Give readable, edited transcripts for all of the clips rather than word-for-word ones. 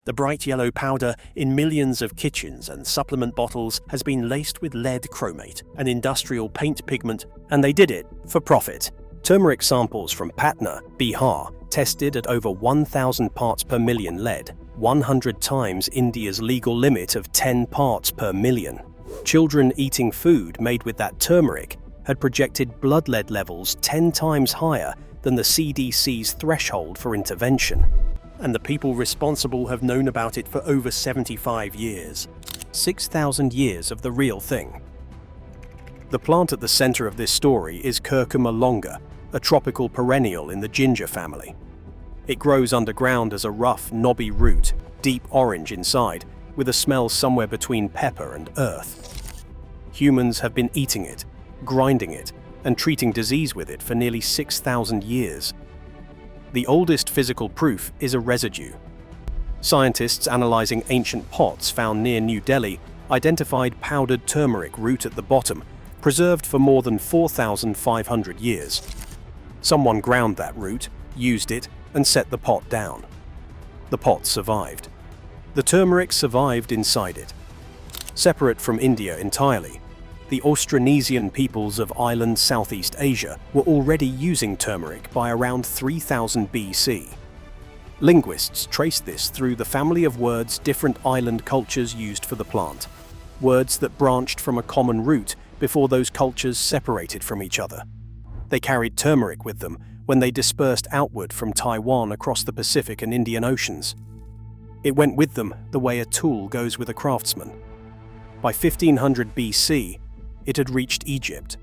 The bright yellow powder in millions of kitchens and supplement bottles has been laced with lead chromate, an industrial paint pigment, and they did it for profit. Turmeric samples from Patna, Bihar, tested at over 1,000 parts per million lead, 100 times India's legal limit of 10 parts per million. Children eating food made with that turmeric had projected blood lead levels 10 times higher than the CDC's threshold for intervention. And the people responsible have known about it for over 75 years. 6,000 years of the real thing. The plant at the center of this story is Curcuma longa, a tropical perennial in the ginger family. It grows underground as a rough, knobby root, deep orange inside, with a smell somewhere between pepper and earth. Humans have been eating it, grinding it, and treating disease with it for nearly 6,000 years. The oldest physical proof is a residue. Scientists analyzing ancient pots found near New Delhi identified powdered turmeric root at the bottom, preserved for more than 4,500 years. Someone ground that root, used it, and set the pot down. The pot survived. The turmeric survived inside it. Separate from India entirely, the Austronesian peoples of island Southeast Asia were already using turmeric by around 3000 BC. Linguists traced this through the family of words different island cultures used for the plant, words that branched from a common root before those cultures separated from each other. They carried turmeric with them when they dispersed outward from Taiwan across the Pacific and Indian Oceans. It went with them the way a tool goes with a craftsman. By 1500 BC, it had reached Egypt.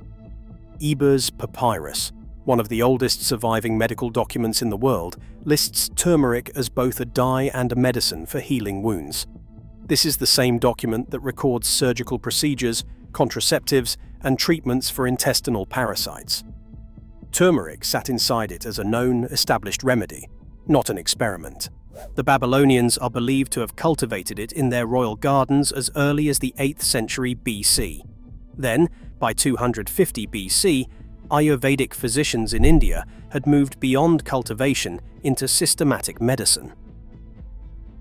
Eber's Papyrus, one of the oldest surviving medical documents in the world, lists turmeric as both a dye and a medicine for healing wounds. This is the same document that records surgical procedures, contraceptives, and treatments for intestinal parasites. Turmeric sat inside it as a known, established remedy, not an experiment. The Babylonians are believed to have cultivated it in their royal gardens as early as the 8th century BC. Then, by 250 BC, Ayurvedic physicians in India had moved beyond cultivation into systematic medicine.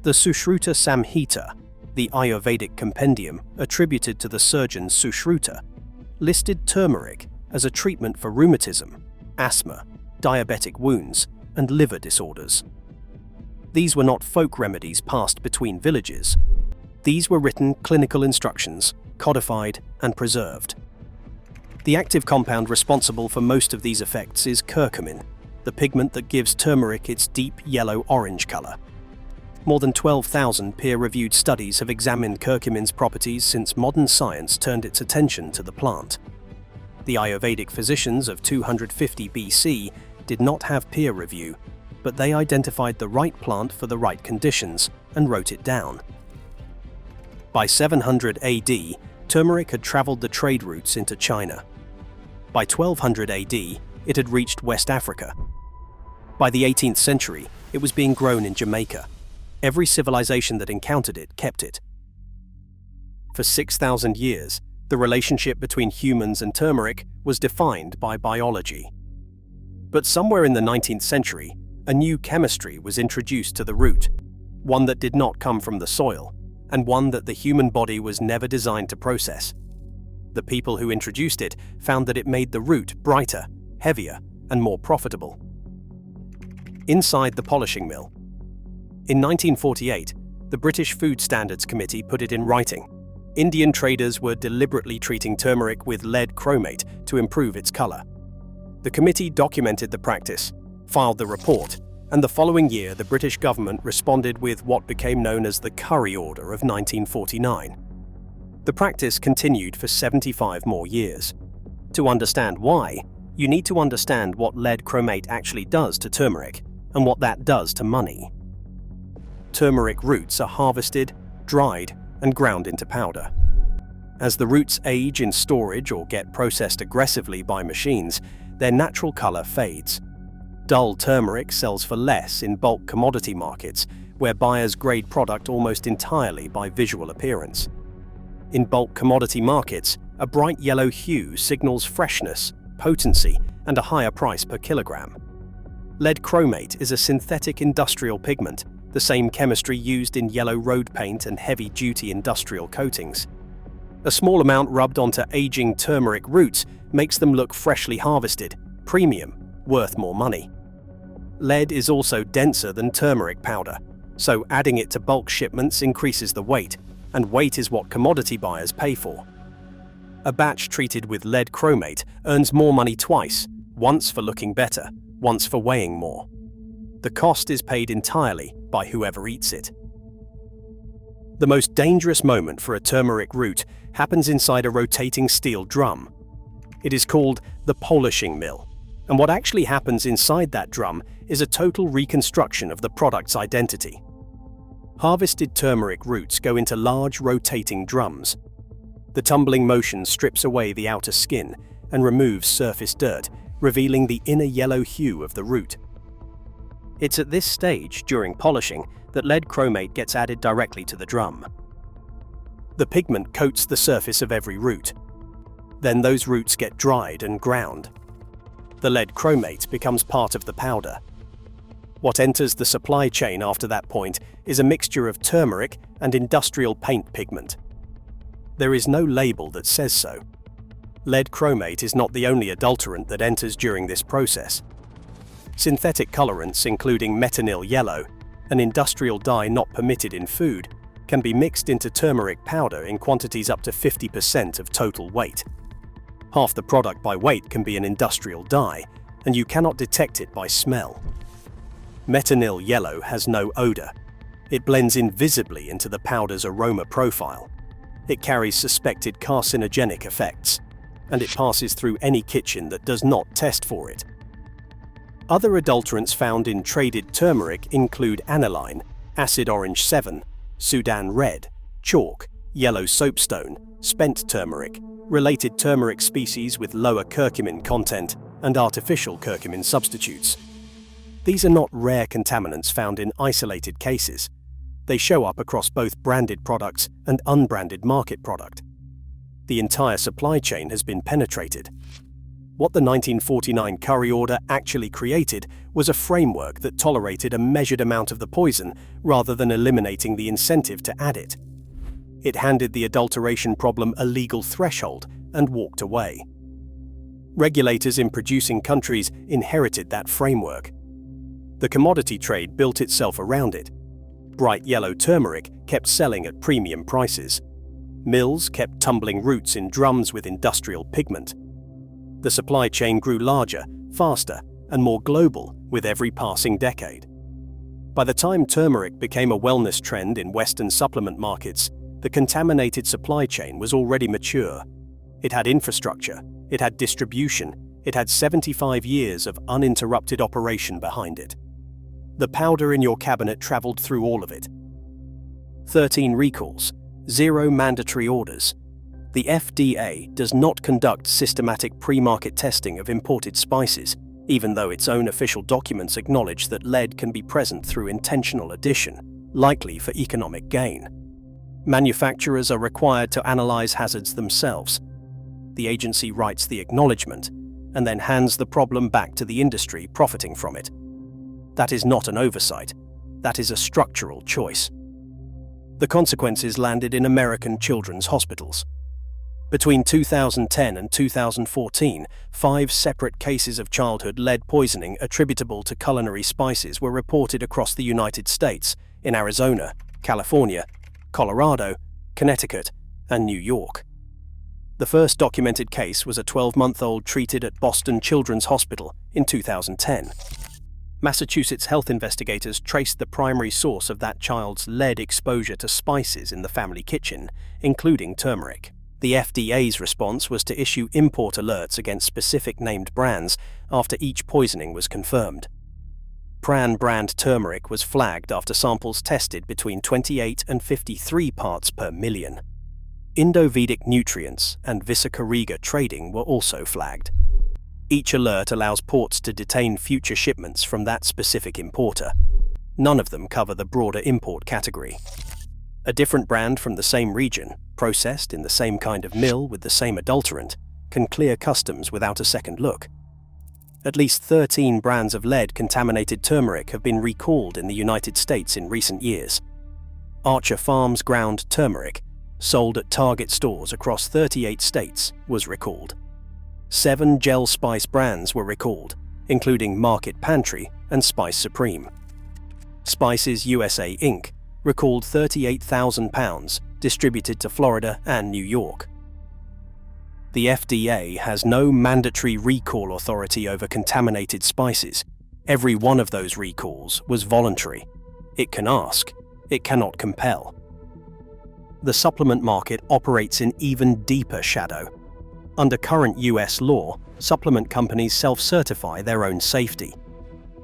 The Sushruta Samhita, the Ayurvedic compendium attributed to the surgeon Sushruta, listed turmeric as a treatment for rheumatism, asthma, diabetic wounds, and liver disorders. These were not folk remedies passed between villages. These were written clinical instructions, codified and preserved. The active compound responsible for most of these effects is curcumin, the pigment that gives turmeric its deep yellow-orange color. More than 12,000 peer-reviewed studies have examined curcumin's properties since modern science turned its attention to the plant. The Ayurvedic physicians of 250 BC did not have peer review, but they identified the right plant for the right conditions and wrote it down. By 700 AD, turmeric had traveled the trade routes into China. By 1200 AD, it had reached West Africa. By the 18th century, it was being grown in Jamaica. Every civilization that encountered it kept it. For 6,000 years, the relationship between humans and turmeric was defined by biology. But somewhere in the 19th century, a new chemistry was introduced to the root, one that did not come from the soil, and one that the human body was never designed to process. The people who introduced it found that it made the root brighter, heavier, and more profitable. Inside the polishing mill. In 1948, the British Food Standards Committee put it in writing. Indian traders were deliberately treating turmeric with lead chromate to improve its color. The committee documented the practice, filed the report, and the following year the British government responded with what became known as the Curry Order of 1949. The practice continued for 75 more years. To understand why, you need to understand what lead chromate actually does to turmeric and what that does to money. Turmeric roots are harvested, dried, and ground into powder. As the roots age in storage or get processed aggressively by machines, their natural color fades. Dull turmeric sells for less in bulk commodity markets, where buyers grade product almost entirely by visual appearance. In bulk commodity markets, a bright yellow hue signals freshness, potency, and a higher price per kilogram. Lead chromate is a synthetic industrial pigment the same chemistry used in yellow road paint and heavy-duty industrial coatings. A small amount rubbed onto aging turmeric roots makes them look freshly harvested, premium, worth more money. Lead is also denser than turmeric powder, so adding it to bulk shipments increases the weight, and weight is what commodity buyers pay for. A batch treated with lead chromate earns more money twice, once for looking better, once for weighing more. The cost is paid entirely by whoever eats it. The most dangerous moment for a turmeric root happens inside a rotating steel drum. It is called the polishing mill, and what actually happens inside that drum is a total reconstruction of the product's identity. Harvested turmeric roots go into large rotating drums. The tumbling motion strips away the outer skin and removes surface dirt, revealing the inner yellow hue of the root. It's at this stage, during polishing, that lead chromate gets added directly to the drum. The pigment coats the surface of every root. Then those roots get dried and ground. The lead chromate becomes part of the powder. What enters the supply chain after that point is a mixture of turmeric and industrial paint pigment. There is no label that says so. Lead chromate is not the only adulterant that enters during this process. Synthetic colorants, including metanyl yellow, an industrial dye not permitted in food, can be mixed into turmeric powder in quantities up to 50% of total weight. Half the product by weight can be an industrial dye, and you cannot detect it by smell. Metanyl yellow has no odor. It blends invisibly into the powder's aroma profile. It carries suspected carcinogenic effects, and it passes through any kitchen that does not test for it. Other adulterants found in traded turmeric include aniline, acid orange 7, Sudan red, chalk, yellow soapstone, spent turmeric, related turmeric species with lower curcumin content, and artificial curcumin substitutes. These are not rare contaminants found in isolated cases. They show up across both branded products and unbranded market product. The entire supply chain has been penetrated. What the 1949 Curry Order actually created was a framework that tolerated a measured amount of the poison rather than eliminating the incentive to add it. It handed the adulteration problem a legal threshold and walked away. Regulators in producing countries inherited that framework. The commodity trade built itself around it. Bright yellow turmeric kept selling at premium prices. Mills kept tumbling roots in drums with industrial pigment. The supply chain grew larger, faster, and more global with every passing decade. By the time turmeric became a wellness trend in Western supplement markets, the contaminated supply chain was already mature. It had infrastructure, it had distribution, it had 75 years of uninterrupted operation behind it. The powder in your cabinet traveled through all of it. 13 recalls, 0 mandatory orders. The FDA does not conduct systematic pre-market testing of imported spices, even though its own official documents acknowledge that lead can be present through intentional addition, likely for economic gain. Manufacturers are required to analyze hazards themselves. The agency writes the acknowledgement and then hands the problem back to the industry profiting from it. That is not an oversight. That is a structural choice. The consequences landed in American children's hospitals. Between 2010 and 2014, 5 separate cases of childhood lead poisoning attributable to culinary spices were reported across the United States, in Arizona, California, Colorado, Connecticut, and New York. The first documented case was a 12-month-old treated at Boston Children's Hospital in 2010. Massachusetts health investigators traced the primary source of that child's lead exposure to spices in the family kitchen, including turmeric. The FDA's response was to issue import alerts against specific named brands after each poisoning was confirmed. Pran brand turmeric was flagged after samples tested between 28 and 53 parts per million. Indo-Vedic nutrients and Visa-Kariga trading were also flagged. Each alert allows ports to detain future shipments from that specific importer. None of them cover the broader import category. A different brand from the same region, processed in the same kind of mill with the same adulterant, can clear customs without a second look. At least 13 brands of lead-contaminated turmeric have been recalled in the United States in recent years. Archer Farms ground turmeric, sold at Target stores across 38 states, was recalled. 7 gel spice brands were recalled, including Market Pantry and Spice Supreme. Spices USA Inc. recalled 38,000 pounds distributed to Florida and New York. The FDA has no mandatory recall authority over contaminated spices. Every one of those recalls was voluntary. It can ask, it cannot compel. The supplement market operates in even deeper shadow. Under current US law, supplement companies self-certify their own safety.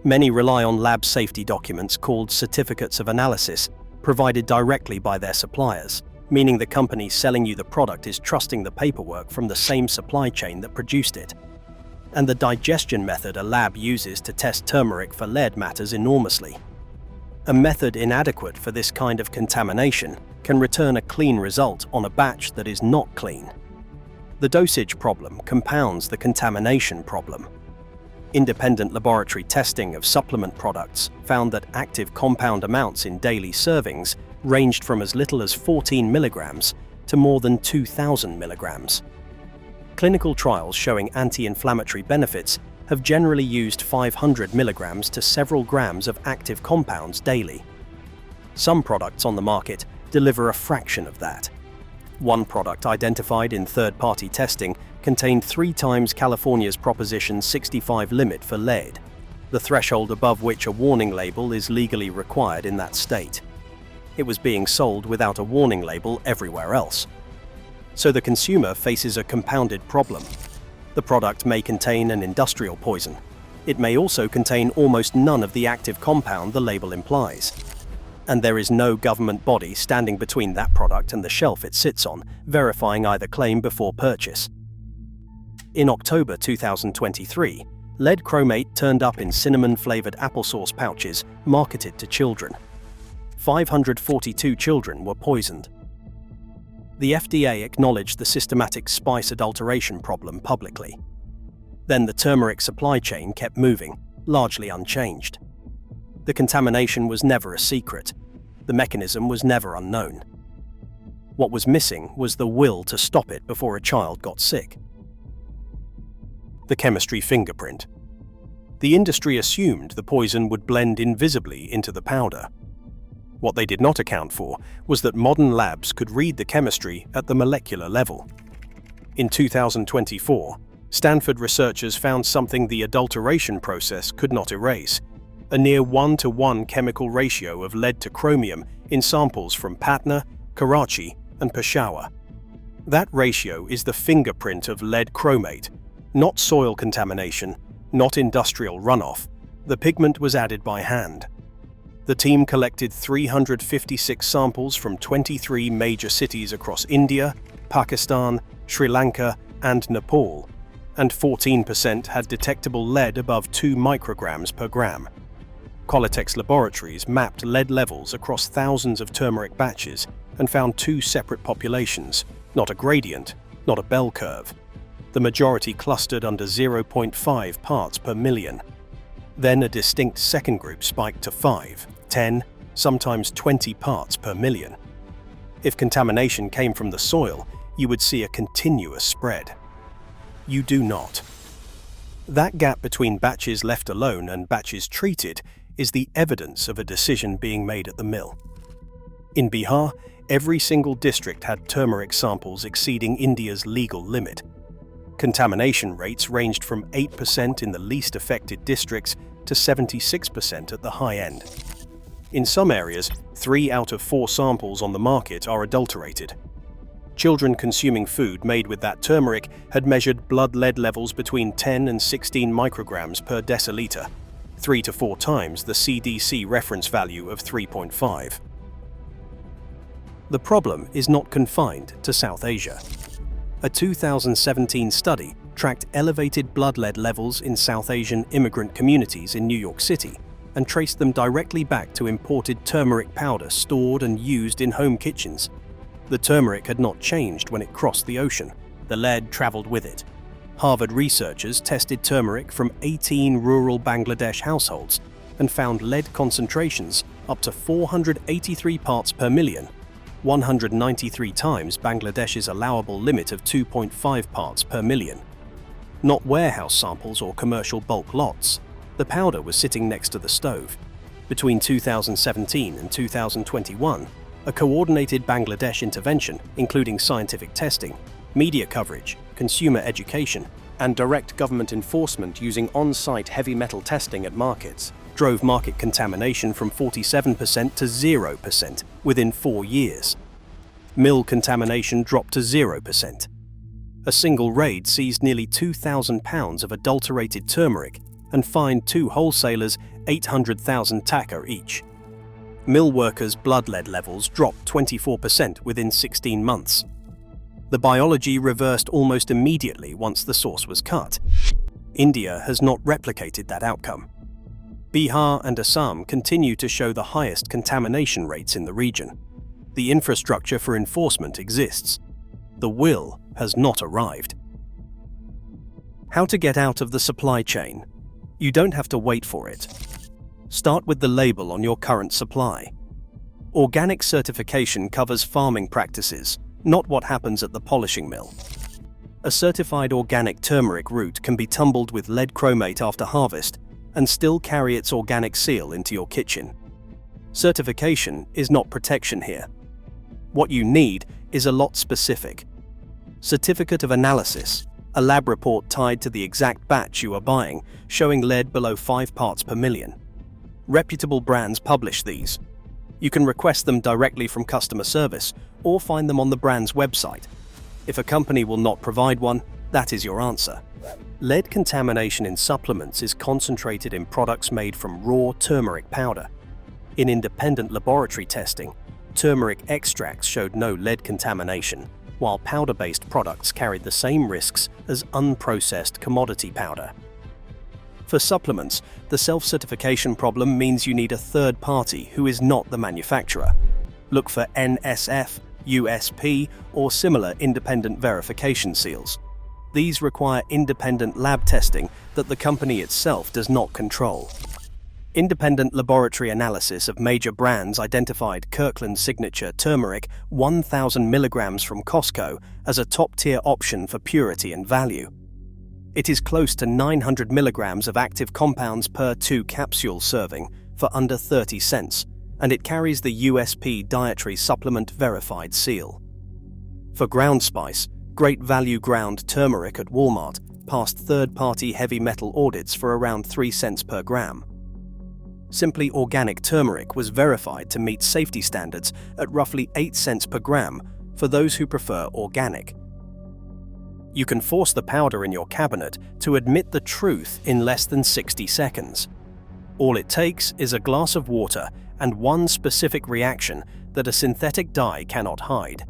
Many rely on lab safety documents called certificates of analysis, provided directly by their suppliers, meaning the company selling you the product is trusting the paperwork from the same supply chain that produced it. And the digestion method a lab uses to test turmeric for lead matters enormously. A method inadequate for this kind of contamination can return a clean result on a batch that is not clean. The dosage problem compounds the contamination problem. Independent laboratory testing of supplement products found that active compound amounts in daily servings ranged from as little as 14 milligrams to more than 2,000 milligrams. Clinical trials showing anti-inflammatory benefits have generally used 500 milligrams to several grams of active compounds daily. Some products on the market deliver a fraction of that. One product identified in third-party testing contained 3 times California's Proposition 65 limit for lead, the threshold above which a warning label is legally required in that state. It was being sold without a warning label everywhere else. So the consumer faces a compounded problem. The product may contain an industrial poison. It may also contain almost none of the active compound the label implies. And there is no government body standing between that product and the shelf it sits on, verifying either claim before purchase. In October 2023, lead chromate turned up in cinnamon-flavored applesauce pouches marketed to children. 542 children were poisoned. The FDA acknowledged the systematic spice adulteration problem publicly. Then the turmeric supply chain kept moving, largely unchanged. The contamination was never a secret. The mechanism was never unknown. What was missing was the will to stop it before a child got sick. The chemistry fingerprint. The industry assumed the poison would blend invisibly into the powder. What they did not account for was that modern labs could read the chemistry at the molecular level. In 2024, Stanford researchers found something the adulteration process could not erase: a near 1-to-1 chemical ratio of lead to chromium in samples from Patna, Karachi, and Peshawar. That ratio is the fingerprint of lead chromate, not soil contamination, not industrial runoff. The pigment was added by hand. The team collected 356 samples from 23 major cities across India, Pakistan, Sri Lanka, and Nepal, and 14% had detectable lead above 2 micrograms per gram. Qualitex Laboratories mapped lead levels across thousands of turmeric batches and found 2 separate populations, not a gradient, not a bell curve. The majority clustered under 0.5 parts per million. Then a distinct second group spiked to 5, 10, sometimes 20 parts per million. If contamination came from the soil, you would see a continuous spread. You do not. That gap between batches left alone and batches treated is the evidence of a decision being made at the mill. In Bihar, every single district had turmeric samples exceeding India's legal limit. Contamination rates ranged from 8% in the least affected districts to 76% at the high end. In some areas, 3 out of 4 samples on the market are adulterated. Children consuming food made with that turmeric had measured blood lead levels between 10 and 16 micrograms per deciliter, 3 to 4 times the CDC reference value of 3.5. The problem is not confined to South Asia. A 2017 study tracked elevated blood lead levels in South Asian immigrant communities in New York City and traced them directly back to imported turmeric powder stored and used in home kitchens. The turmeric had not changed when it crossed the ocean. The lead traveled with it. Harvard researchers tested turmeric from 18 rural Bangladesh households and found lead concentrations up to 483 parts per million, 193 times Bangladesh's allowable limit of 2.5 parts per million. Not warehouse samples or commercial bulk lots. The powder was sitting next to the stove. Between 2017 and 2021, a coordinated Bangladesh intervention, including scientific testing, media coverage, consumer education, and direct government enforcement using on-site heavy metal testing at markets, drove market contamination from 47% to 0% within 4 years. Mill contamination dropped to 0%. A single raid seized nearly 2,000 pounds of adulterated turmeric and fined 2 wholesalers 800,000 taka each. Mill workers' blood lead levels dropped 24% within 16 months. The biology reversed almost immediately once the source was cut. India has not replicated that outcome. Bihar and Assam continue to show the highest contamination rates in the region. The infrastructure for enforcement exists. The will has not arrived. How to get out of the supply chain? You don't have to wait for it. Start with the label on your current supply. Organic certification covers farming practices, not what happens at the polishing mill. A certified organic turmeric root can be tumbled with lead chromate after harvest and still carry its organic seal into your kitchen. Certification is not protection here. What you need is a lot specific. Certificate of analysis, a lab report tied to the exact batch you are buying, showing lead below 5 parts per million. Reputable brands publish these. You can request them directly from customer service or find them on the brand's website. If a company will not provide one, that is your answer. Lead contamination in supplements is concentrated in products made from raw turmeric powder. In independent laboratory testing, turmeric extracts showed no lead contamination, while powder-based products carried the same risks as unprocessed commodity powder. For supplements, the self-certification problem means you need a third party who is not the manufacturer. Look for NSF, USP, or similar independent verification seals. These require independent lab testing that the company itself does not control. Independent laboratory analysis of major brands identified Kirkland Signature Turmeric 1,000 milligrams from Costco as a top-tier option for purity and value. It is close to 900 milligrams of active compounds per 2 capsule serving for under 30 cents, and it carries the USP Dietary Supplement Verified seal. For ground spice, Great Value ground turmeric at Walmart passed third-party heavy metal audits for around 3 cents per gram. Simply Organic turmeric was verified to meet safety standards at roughly 8 cents per gram for those who prefer organic. You can force the powder in your cabinet to admit the truth in less than 60 seconds. All it takes is a glass of water and one specific reaction that a synthetic dye cannot hide.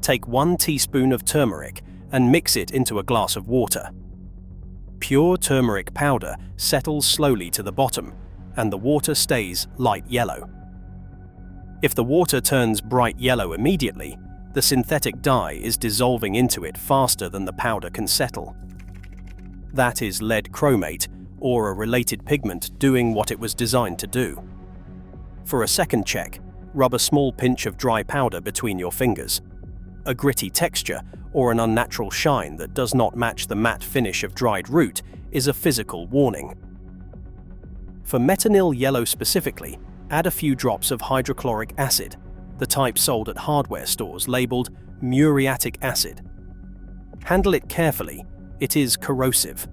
Take 1 teaspoon of turmeric and mix it into a glass of water. Pure turmeric powder settles slowly to the bottom, and the water stays light yellow. If the water turns bright yellow immediately, the synthetic dye is dissolving into it faster than the powder can settle. That is lead chromate, or a related pigment doing what it was designed to do. For a second check, rub a small pinch of dry powder between your fingers. A gritty texture or an unnatural shine that does not match the matte finish of dried root is a physical warning. For metanil yellow specifically, add a few drops of hydrochloric acid, the type sold at hardware stores labeled muriatic acid. Handle it carefully, it is corrosive.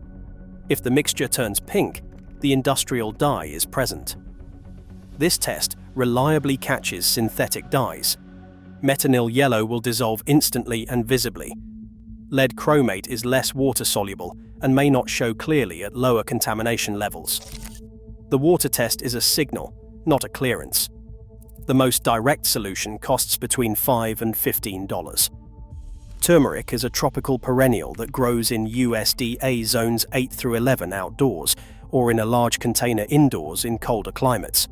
If the mixture turns pink, the industrial dye is present. This test reliably catches synthetic dyes. Metanil yellow will dissolve instantly and visibly. Lead chromate is less water-soluble and may not show clearly at lower contamination levels. The water test is a signal, not a clearance. The most direct solution costs between $5 and $15. Turmeric is a tropical perennial that grows in USDA zones 8 through 11 outdoors or in a large container indoors in colder climates.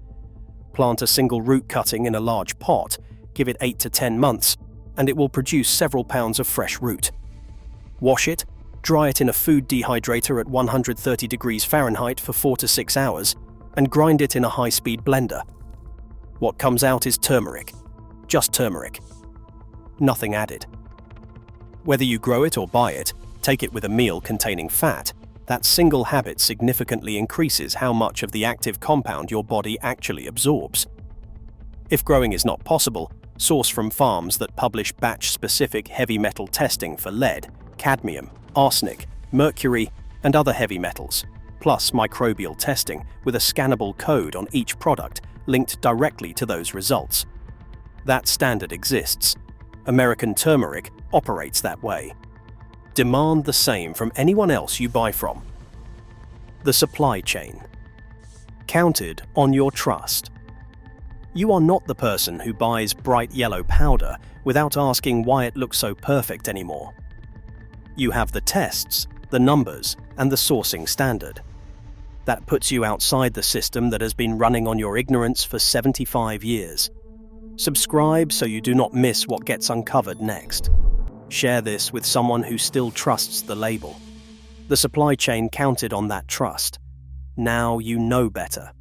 Plant a single root cutting in a large pot, give it 8 to 10 months, and it will produce several pounds of fresh root. Wash it, Dry it in a food dehydrator at 130 degrees Fahrenheit for 4 to 6 hours, and grind it in a high-speed blender. What comes out is turmeric. Just turmeric. Nothing added. Whether you grow it or buy it, take it with a meal containing fat, that single habit significantly increases how much of the active compound your body actually absorbs. If growing is not possible, source from farms that publish batch-specific heavy metal testing for lead, cadmium, arsenic, mercury, and other heavy metals, plus microbial testing with a scannable code on each product linked directly to those results. That standard exists. American Turmeric operates that way. Demand the same from anyone else you buy from. The supply chain. Counted on your trust. You are not the person who buys bright yellow powder without asking why it looks so perfect anymore. You have the tests, the numbers, and the sourcing standard. That puts you outside the system that has been running on your ignorance for 75 years. Subscribe so you do not miss what gets uncovered next. Share this with someone who still trusts the label. The supply chain counted on that trust. Now you know better.